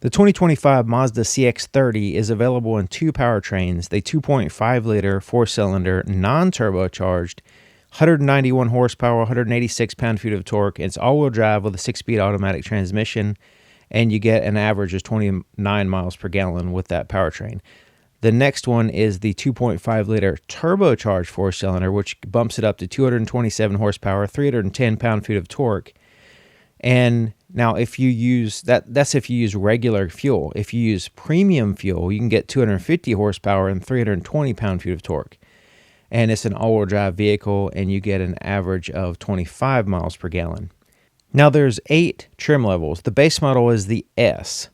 The 2025 Mazda CX-30 is available in two powertrains, the 2.5-liter four-cylinder non-turbocharged, 191 horsepower, 186 pound-feet of torque. It's all-wheel drive with a 6-speed automatic transmission, and you get an average of 29 miles per gallon with that powertrain. The next one is the 2.5-liter turbocharged four-cylinder, which bumps it up to 227 horsepower, 310 pound-feet of torque. And now if you use that's if you use regular fuel. If you use premium fuel, you can get 250 horsepower and 320 pound-feet of torque. And it's an all-wheel drive vehicle, and you get an average of 25 miles per gallon. Now there's 8 trim levels. The base model is the S.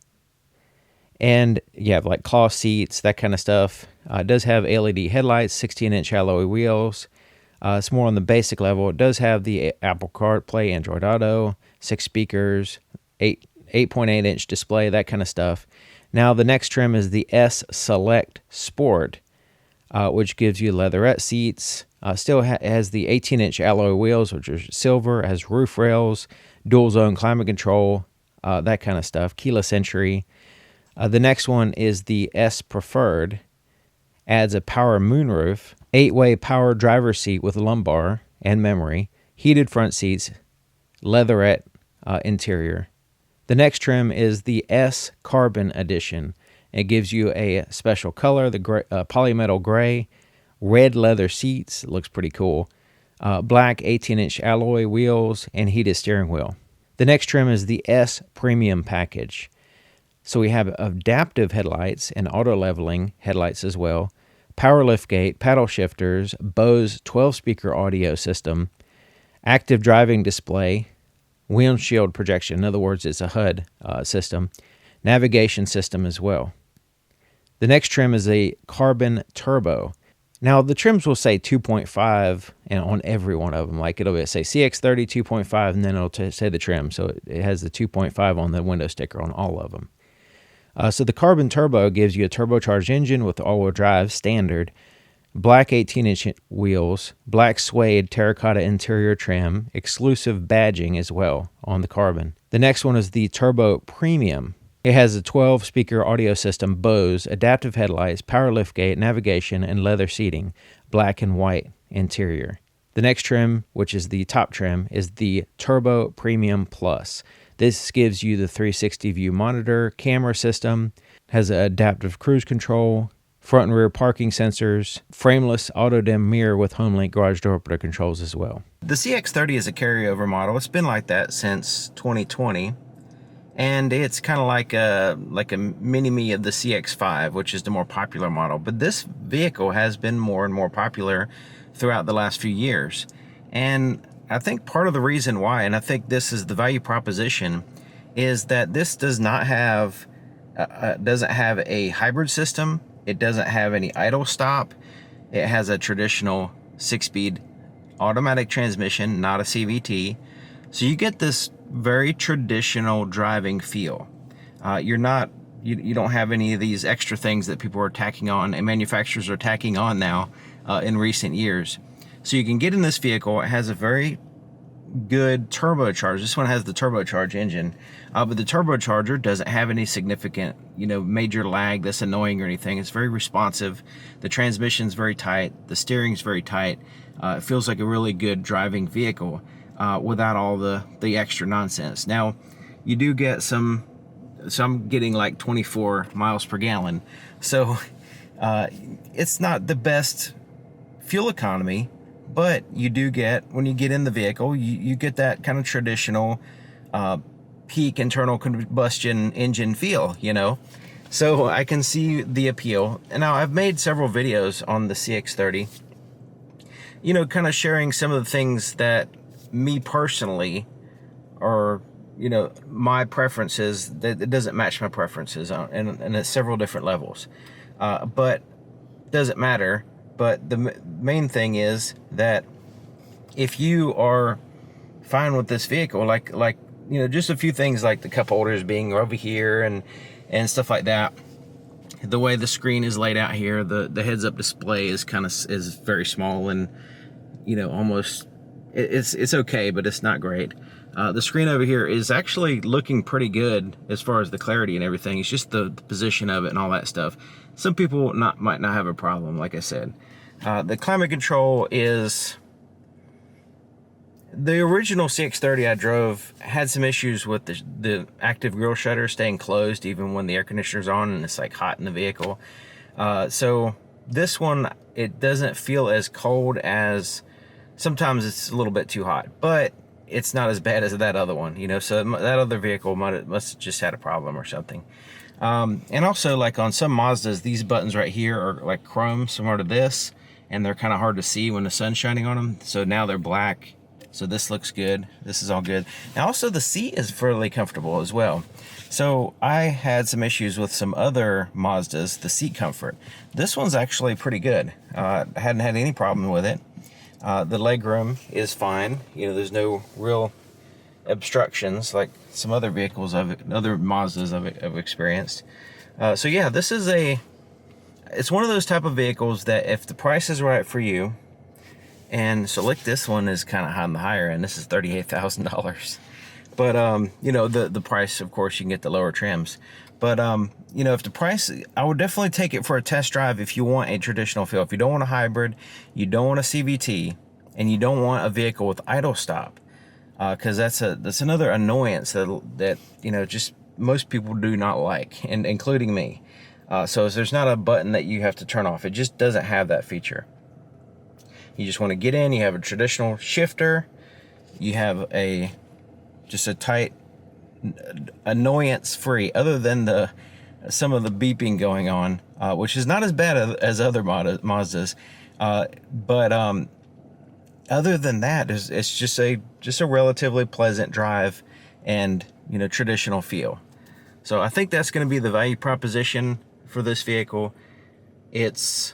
And you have like cloth seats, that kind of stuff. It does have LED headlights, 16-inch alloy wheels. It's more on the basic level. It does have the Apple CarPlay, Android Auto, 6 speakers, 8.8-inch display, that kind of stuff. Now the next trim is the S Select Sport, which gives you leatherette seats. Still has the 18-inch alloy wheels, which are silver, has roof rails, dual zone climate control, that kind of stuff, keyless entry. The next one is the S Preferred, adds a power moonroof, 8-way power driver's seat with lumbar and memory, heated front seats, leatherette interior. The next trim is the S Carbon Edition. It gives you a special color, the polymetal gray, red leather seats, it looks pretty cool, black 18-inch alloy wheels, and heated steering wheel. The next trim is the S Premium Package. So we have adaptive headlights and auto leveling headlights as well, power liftgate, paddle shifters, Bose 12-speaker audio system, active driving display, windshield projection. In other words, it's a HUD system, navigation system as well. The next trim is a Carbon Turbo. Now the trims will say 2.5 and on every one of them. Like it'll say CX-30 2.5, and then it'll say the trim. So it has the 2.5 on the window sticker on all of them. So the Carbon Turbo gives you a turbocharged engine with all-wheel drive standard, black 18-inch wheels, black suede terracotta interior trim, exclusive badging as well on the Carbon. The next one is the Turbo Premium. It has a 12-speaker audio system, Bose, adaptive headlights, power liftgate, navigation, and leather seating, black and white interior. The next trim, which is the top trim, is the Turbo Premium Plus. This gives you the 360 view monitor, camera system, has an adaptive cruise control, front and rear parking sensors, frameless auto-dim mirror with HomeLink garage door opener controls as well. The CX-30 is a carryover model. It's been like that since 2020. And it's kind of like a mini-me of the CX-5, which is the more popular model. But this vehicle has been more and more popular throughout the last few years. And I think part of the reason why, and I think this is the value proposition, is that this does not have, doesn't have a hybrid system. It doesn't have any idle stop. It has a traditional 6-speed automatic transmission, not a CVT. So you get this very traditional driving feel. You don't have any of these extra things that people are tacking on and manufacturers are tacking on now in recent years. So you can get in this vehicle. It has a very good turbocharge. This one has the turbocharged engine, but the turbocharger doesn't have any significant, major lag that's annoying or anything. It's very responsive. The transmission's very tight. The steering's very tight. It feels like a really good driving vehicle without all the extra nonsense. Now, you do get some I'm getting like 24 miles per gallon. So it's not the best fuel economy, but you do get, when you get in the vehicle, you get that kind of traditional peak internal combustion engine feel, So I can see the appeal. And now I've made several videos on the CX-30, kind of sharing some of the things that me personally, or, my preferences, that it doesn't match my preferences on, and at several different levels. But doesn't matter. But the main thing is that if you are fine with this vehicle, like just a few things like the cup holders being over here and stuff like that, the way the screen is laid out here, the heads-up display is very small and almost it's okay, but it's not great. The screen over here is actually looking pretty good as far as the clarity and everything. It's just the position of it and all that stuff. Some people might not have a problem, like I said. The climate control is... The original CX-30 I drove had some issues with the active grille shutter staying closed even when the air conditioner's on and it's like hot in the vehicle. So this one, it doesn't feel as cold as... Sometimes it's a little bit too hot, but it's not as bad as that other one, you know. So that other vehicle must have just had a problem or something. And also, like on some Mazdas, these buttons right here are like chrome, similar to this, and they're kind of hard to see when the sun's shining on them. So now they're black. So this looks good. This is all good. And also the seat is fairly comfortable as well. So I had some issues with some other Mazdas, the seat comfort. This one's actually pretty good. I hadn't had any problem with it. The legroom is fine. You know, there's no real obstructions like some other vehicles, other Mazdas I've experienced. So yeah, this is it's one of those type of vehicles that if the price is right for you, and so like this one is kind of on the higher end. This is $38,000. But, you know, the price, of course, you can get the lower trims. But, you know, if the price, I would definitely take it for a test drive if you want a traditional feel. If you don't want a hybrid, you don't want a CVT, and you don't want a vehicle with idle stop. Because that's another annoyance that, you know, just most people do not like, and including me. So there's not a button that you have to turn off. It just doesn't have that feature. You just want to get in, you have a traditional shifter, you have just a tight, annoyance-free, other than some of the beeping going on, which is not as bad as other Mazdas. But other than that, it's just a relatively pleasant drive and, you know, traditional feel. So I think that's going to be the value proposition for this vehicle. It's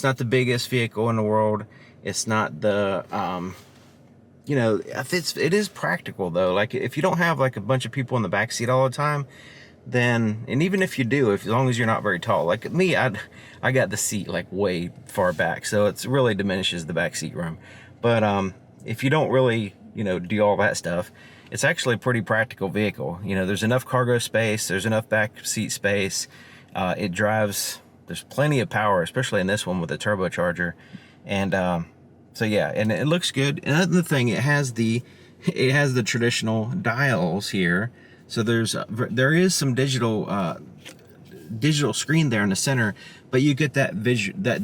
not the biggest vehicle in the world. It's not the, you know, it is practical though. Like if you don't have like a bunch of people in the back seat all the time, then, and even if you do, as long as you're not very tall, like me, I got the seat like way far back, so it really diminishes the back seat room. But if you don't really, you know, do all that stuff, it's actually a pretty practical vehicle. You know, there's enough cargo space, there's enough back seat space. It drives, there's plenty of power, especially in this one with the turbocharger. And so yeah, and it looks good. Another thing, it has the traditional dials here. So there is some digital screen there in the center, but you get that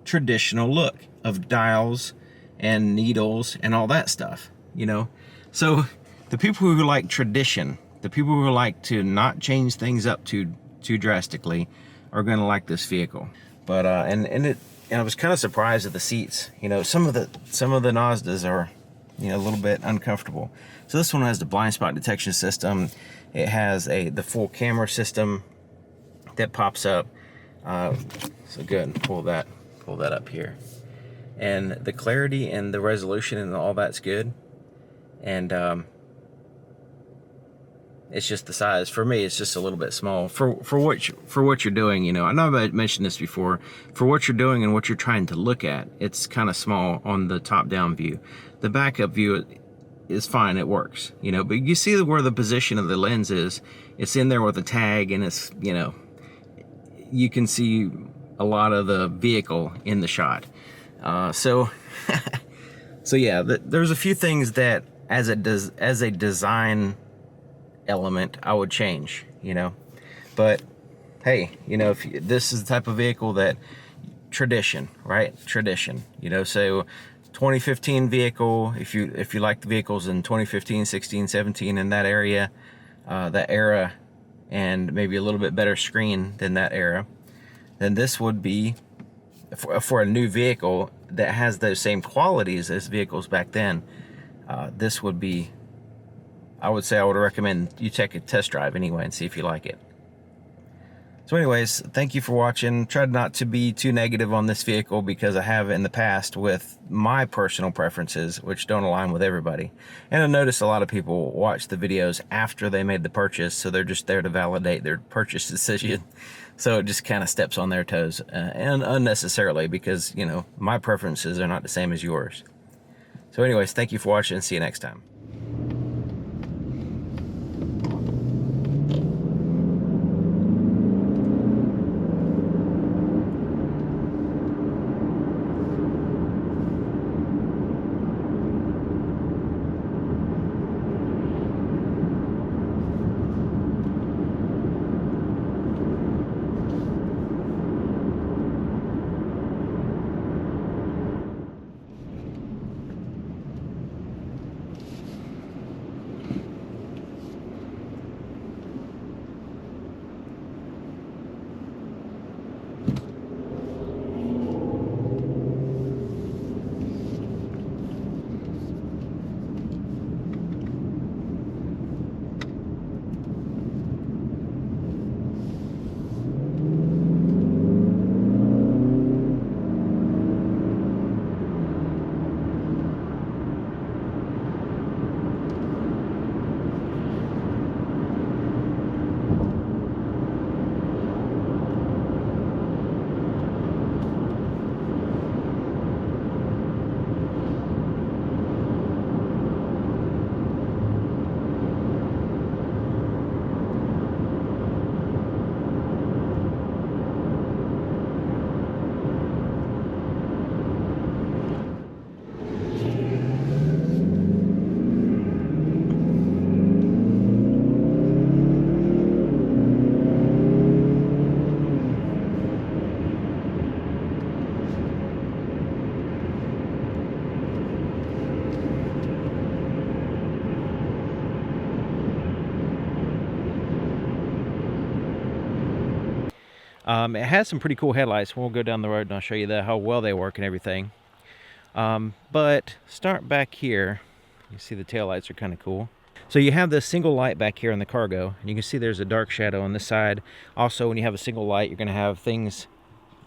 traditional look of dials and needles and all that stuff, you know. So the people who like tradition, the people who like to not change things up too drastically, are going to like this vehicle. But and I was kind of surprised at the seats. You know, some of the Mazdas are, you know, a little bit uncomfortable. So this one has the blind spot detection system. It has the full camera system that pops up. So go ahead and pull that up here. And the clarity and the resolution and all that's good. And it's just the size. For me, it's just a little bit small for what you're doing. You know, I know I mentioned this before. For what you're doing and what you're trying to look at, it's kind of small on the top-down view. The backup view is fine. It works. You know, but you see where the position of the lens is. It's in there with a tag, and it's, you know, you can see a lot of the vehicle in the shot. So yeah, there's a few things that as a design element I would change, you know. But hey, you know, if this is the type of vehicle that tradition, right? Tradition, you know. So 2015 vehicle, if you like the vehicles in 2015, 16, 17 in that area, that era, and maybe a little bit better screen than that era, then this would be for a new vehicle that has those same qualities as vehicles back then. This would be, I would say I would recommend you take a test drive anyway and see if you like it. So anyways, thank you for watching. Tried not to be too negative on this vehicle because I have in the past with my personal preferences, which don't align with everybody. And I noticed a lot of people watch the videos after they made the purchase, so they're just there to validate their purchase decision. So it just kind of steps on their toes, and unnecessarily, because, you know, my preferences are not the same as yours. So anyways, thank you for watching, and see you next time. It has some pretty cool headlights. We'll go down the road and I'll show you how well they work and everything. But start back here. You see the taillights are kind of cool. So you have this single light back here in the cargo, and you can see there's a dark shadow on this side. Also, when you have a single light, you're going to have things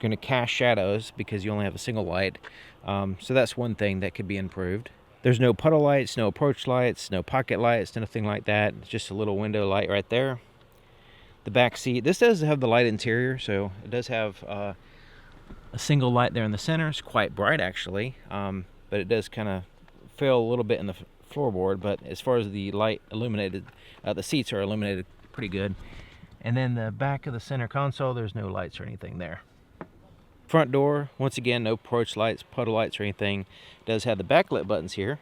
going to cast shadows because you only have a single light. So that's one thing that could be improved. There's no puddle lights, no approach lights, no pocket lights, nothing like that. It's just a little window light right there. The back seat, this does have the light interior, so it does have a single light there in the center. It's quite bright actually, but it does kind of fail a little bit in the floorboard. But as far as the light illuminated, the seats are illuminated pretty good. And then the back of the center console, there's no lights or anything there. Front door, once again, no approach lights, puddle lights or anything. It does have the backlit buttons here,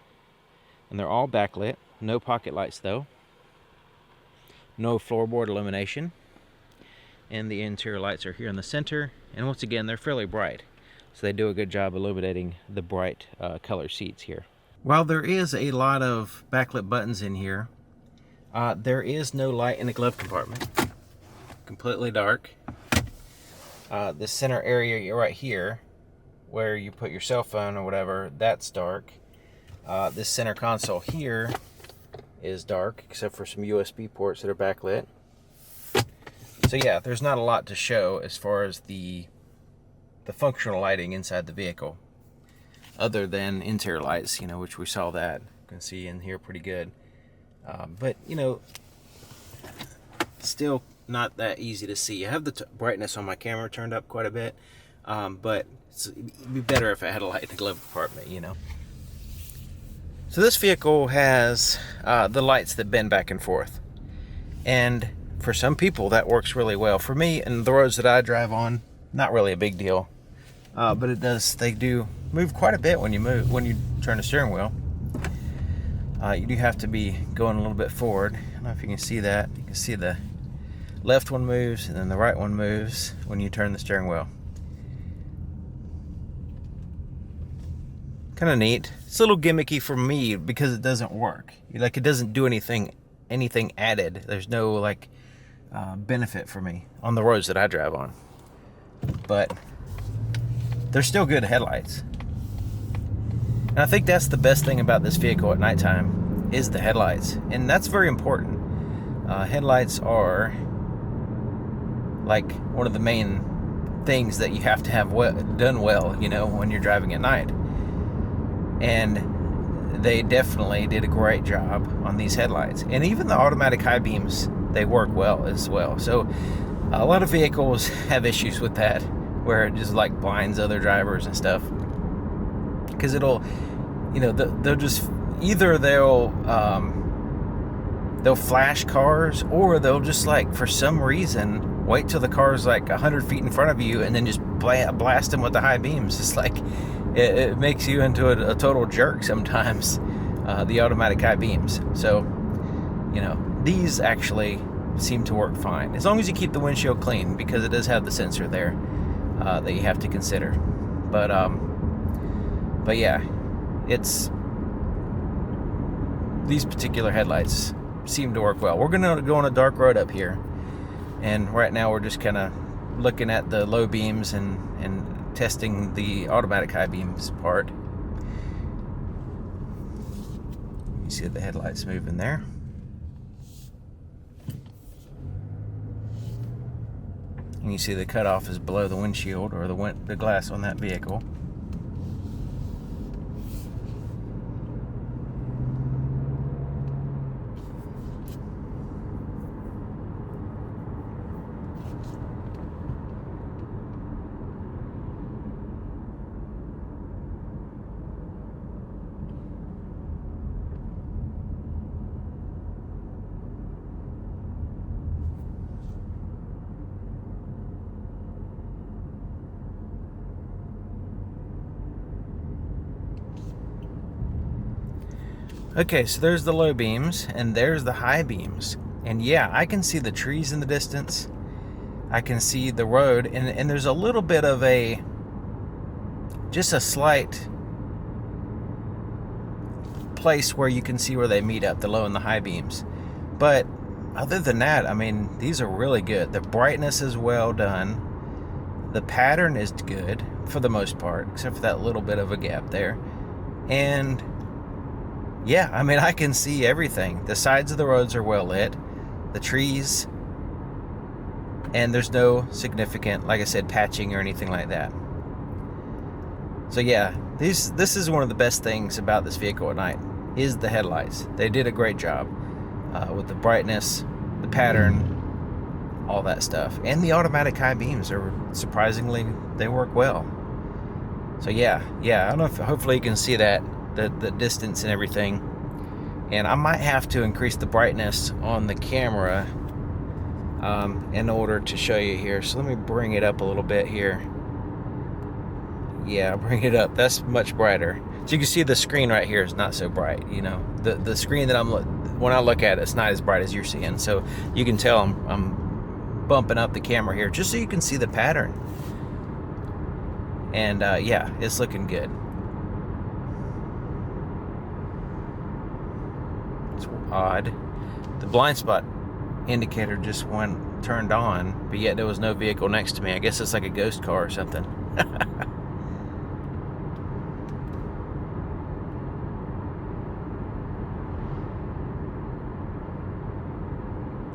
and they're all backlit. No pocket lights though. No floorboard illumination. And the interior lights are here in the center, and once again, they're fairly bright. So they do a good job illuminating the bright color seats here. While there is a lot of backlit buttons in here, there is no light in the glove compartment. Completely dark. The center area right here, where you put your cell phone or whatever, that's dark. This center console here is dark, except for some USB ports that are backlit. So yeah, there's not a lot to show as far as the functional lighting inside the vehicle, other than interior lights, you know, which we saw that. You can see in here pretty good. But, you know, still not that easy to see. I have the brightness on my camera turned up quite a bit, but it'd be better if I had a light in the glove compartment, you know. So this vehicle has the lights that bend back and forth. And for some people, that works really well. For me, and the roads that I drive on, not really a big deal. But it does, they do move quite a bit when you turn the steering wheel. You do have to be going a little bit forward. I don't know if you can see that. You can see the left one moves and then the right one moves when you turn the steering wheel. Kind of neat. It's a little gimmicky for me because it doesn't work. Like, it doesn't do anything added. There's no like benefit for me on the roads that I drive on. But they're still good headlights. And I think that's the best thing about this vehicle at nighttime is the headlights. And that's very important. Headlights are like one of the main things that you have to have done well, you know, when you're driving at night. And they definitely did a great job on these headlights. And even the automatic high beams, they work well as well. So a lot of vehicles have issues with that, where it just like blinds other drivers and stuff. Because it'll, you know, they'll just, either they'll flash cars, or they'll just like, for some reason, wait till the car's like 100 feet in front of you and then just blast them with the high beams. It's like, it makes you into a total jerk sometimes, the automatic high beams. So, you know, these actually seem to work fine, as long as you keep the windshield clean, because it does have the sensor there that you have to consider. But yeah, these particular headlights seem to work well. We're gonna go on a dark road up here, and right now we're just kind of looking at the low beams and testing the automatic high beams part. You see the headlights moving there. And you see the cutoff is below the windshield, or the glass on that vehicle. Okay, so there's the low beams, and there's the high beams. And yeah, I can see the trees in the distance. I can see the road, and there's a little bit of just a slight place where you can see where they meet up, the low and the high beams. But other than that, I mean, these are really good. The brightness is well done. The pattern is good for the most part, except for that little bit of a gap there. And yeah, I mean, I can see everything. The sides of the roads are well lit, the trees, and there's no significant, like I said, patching or anything like that. So yeah, this is one of the best things about this vehicle at night, is the headlights. They did a great job with the brightness, the pattern, all that stuff. And the automatic high beams are surprisingly, they work well. So yeah, I don't know if, hopefully you can see that, the distance and everything. And I might have to increase the brightness on the camera in order to show you here. So let me bring it up a little bit here. Yeah, bring it up. That's much brighter. So you can see the screen right here is not so bright. You know, the screen that when I look at it, it's not as bright as you're seeing. So you can tell I'm bumping up the camera here just so you can see the pattern. And yeah, it's looking good. It's odd. The blind spot indicator just turned on, but yet there was no vehicle next to me. I guess it's like a ghost car or something.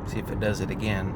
See if it does it again.